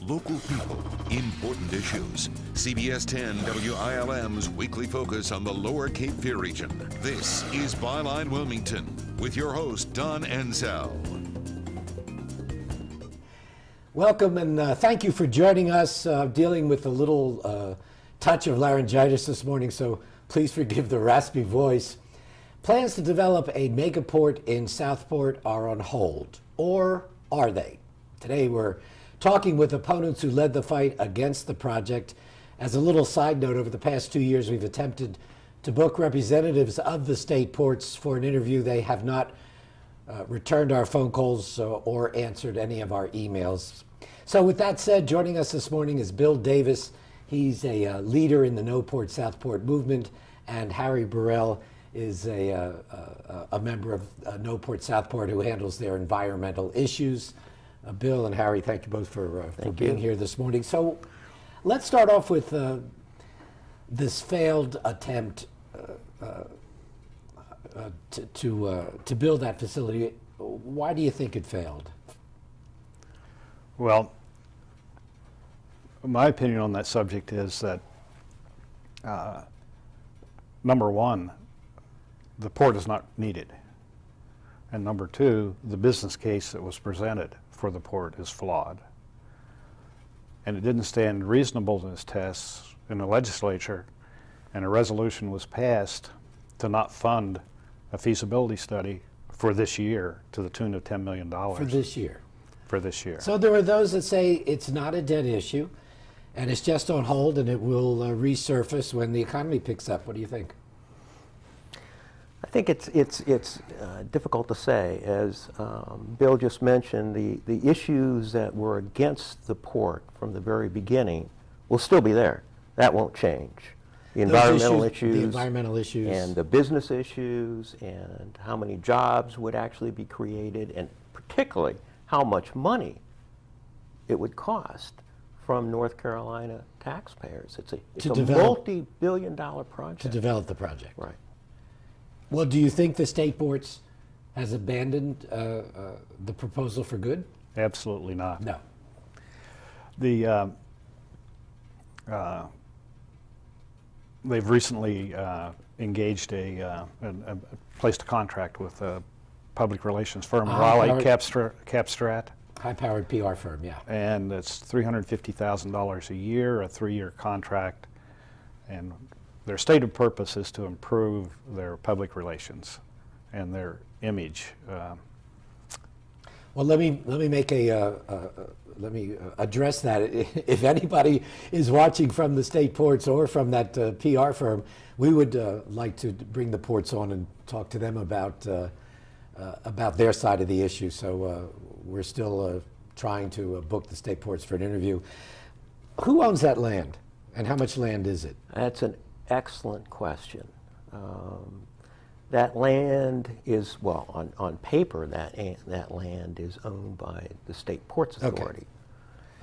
Local people, important issues. CBS 10 WILM's weekly focus on the Lower Cape Fear region. This is Byline Wilmington with your host, Don Ansell. Welcome and thank you for joining us. Dealing with a little touch of laryngitis this morning, so please forgive the raspy voice. Plans to develop a megaport in Southport are on hold, or are they? Today we're talking with opponents who led the fight against the project. As a little side note, over the past 2 years we've attempted to book representatives of the state ports for an interview. They have not returned our phone calls or answered any of our emails. So with that said, joining us this morning is Bill Davis. He's a leader in the No Port Southport movement, and Harry Burrell is a member of No Port Southport who handles their environmental issues. Bill and Harry, thank you both for being here this morning. So let's start off with this failed attempt to build that facility. Why do you think it failed? Well, my opinion on that subject is that, number one, the port is not needed. And number two, the business case that was presented for the port is flawed. And it didn't stand reasonableness tests in the legislature, and a resolution was passed to not fund a feasibility study for this year to the tune of $10 million. For this year? For this year. So there are those that say it's not a dead issue, and it's just on hold, and it will resurface when the economy picks up. What do you think? I think it's difficult to say. As Bill just mentioned, the issues that were against the port from the very beginning will still be there. That won't change. The environmental issues, and the business issues, and how many jobs would actually be created, and particularly how much money it would cost from North Carolina taxpayers. It's a multi-billion-dollar project. To develop the project. Right. Well, do you think the state ports has abandoned the proposal for good? Absolutely not. No. They've recently engaged placed a contract with a public relations firm, Raleigh Capstrat. High-powered PR firm, yeah. And it's $350,000 a year, a 3-year contract, and their stated purpose is to improve their public relations and their image. Well, let me address that. If anybody is watching from the state ports or from that PR firm, we would like to bring the ports on and talk to them about their side of the issue. So we're still trying to book the state ports for an interview. Who owns that land, and how much land is it? That's an excellent question. That land is, well, on paper, that land is owned by the State Ports Authority.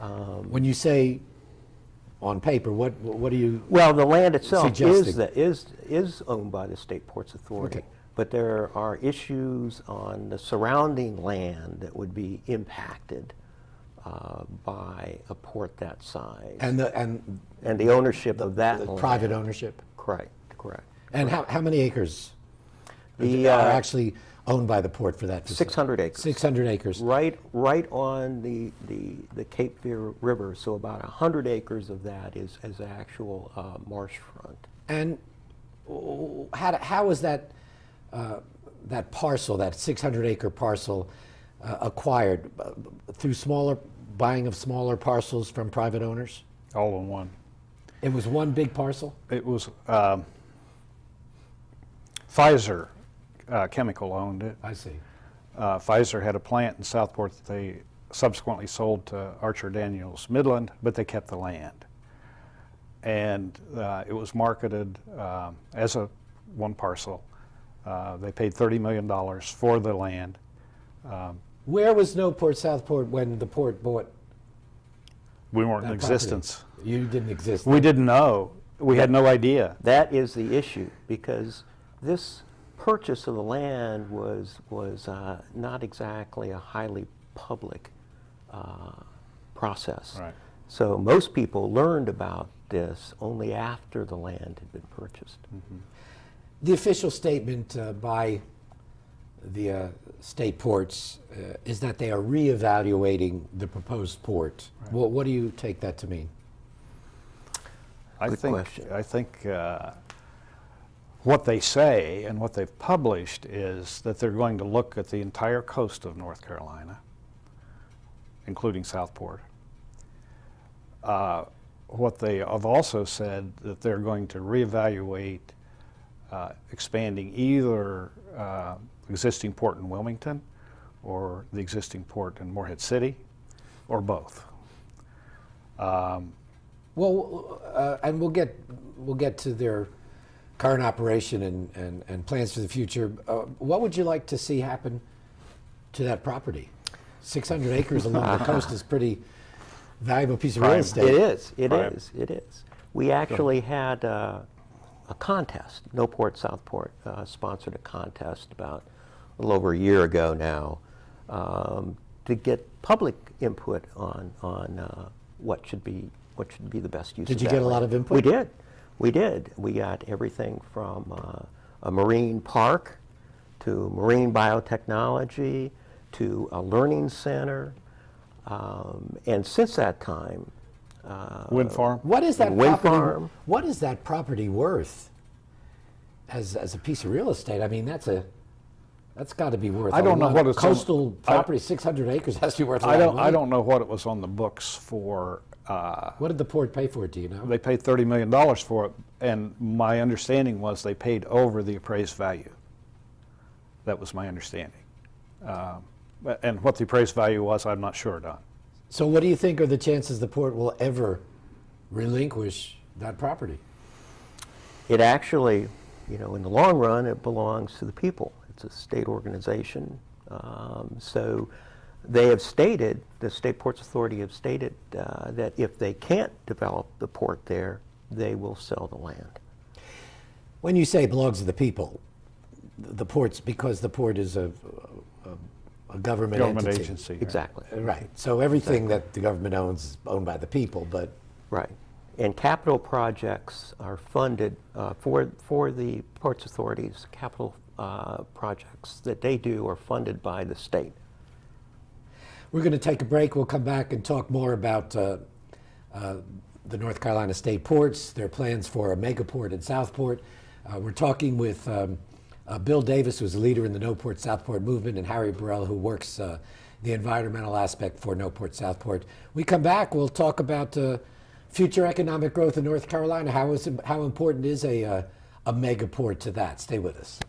Okay. When you say on paper, what are you Well, the land itself suggesting? is owned by the State Ports Authority. Okay. But there are issues on the surrounding land that would be impacted by a port that size. And the ownership of that land. Private ownership? Correct. And how many acres are actually owned by the port for that facility? 600 acres. 600 acres. Right on the Cape Fear River, so about 100 acres of that is actual marsh front. And how was that parcel, that 600-acre parcel, acquired? Through buying of smaller parcels from private owners? All in one. It was one big parcel? It was Pfizer Chemical owned it. I see. Pfizer had a plant in Southport that they subsequently sold to Archer Daniels Midland, but they kept the land. And it was marketed as one parcel. They paid $30 million for the land. Where was No Port Southport when the port bought? We weren't in property? existence. You didn't exist. We didn't know. We had no idea. That is the issue, because this purchase of the land was not exactly a highly public process. Right. So most people learned about this only after the land had been purchased. The official statement by the state ports is that they are reevaluating the proposed port. Right. What do you take that to mean? Good question. I think what they say and what they've published is that they're going to look at the entire coast of North Carolina, including Southport. What they have also said that they're going to reevaluate expanding either existing port in Wilmington or the existing port in Morehead City, or both. And we'll get to their current operation and plans for the future. What would you like to see happen to that property? 600 acres along the coast is pretty valuable piece of real estate. It is. It Right. is. It is. We actually had a contest. No Port Southport sponsored a contest about a little over a year ago now to get public input on what should be the best use. Did of you that get a lot land. of input? We did. We did. We got everything from a marine park to marine biotechnology to a learning center. And since that time, Wind farm? What is that Wind property? farm. What is that property worth as a piece of real estate? I mean, that's got to be worth. I don't know what it's on- coastal property. 600 acres has to be worth. A lot I of don't. money. I don't know what it was on the books for. What did the port pay for it? Do you know? They paid $30 million for it, and my understanding was they paid over the appraised value. That was my understanding. And what the appraised value was, I'm not sure, Don. So, what do you think are the chances the port will ever relinquish that property? it actually, in the long run, it belongs to the people. It's a state organization. So they have stated, the State Ports Authority have stated that if they can't develop the port there, they will sell the land. When you say it belongs to the people, the ports, because the port is a government entity. agency. right. Exactly. Right. So everything that the government owns is owned by the people, but Right. And capital projects are funded for the Ports Authority's capital projects that they do are funded by the state. we're going to take a break. We'll come back and talk more about the North Carolina State Ports, their plans for a megaport in Southport. We're talking with Bill Davis, who's a leader in the No Port Southport movement, and Harry Burrell, who works the environmental aspect for No Port Southport. We come back, we'll talk about future economic growth in North Carolina. How important is a megaport to that? Stay with us.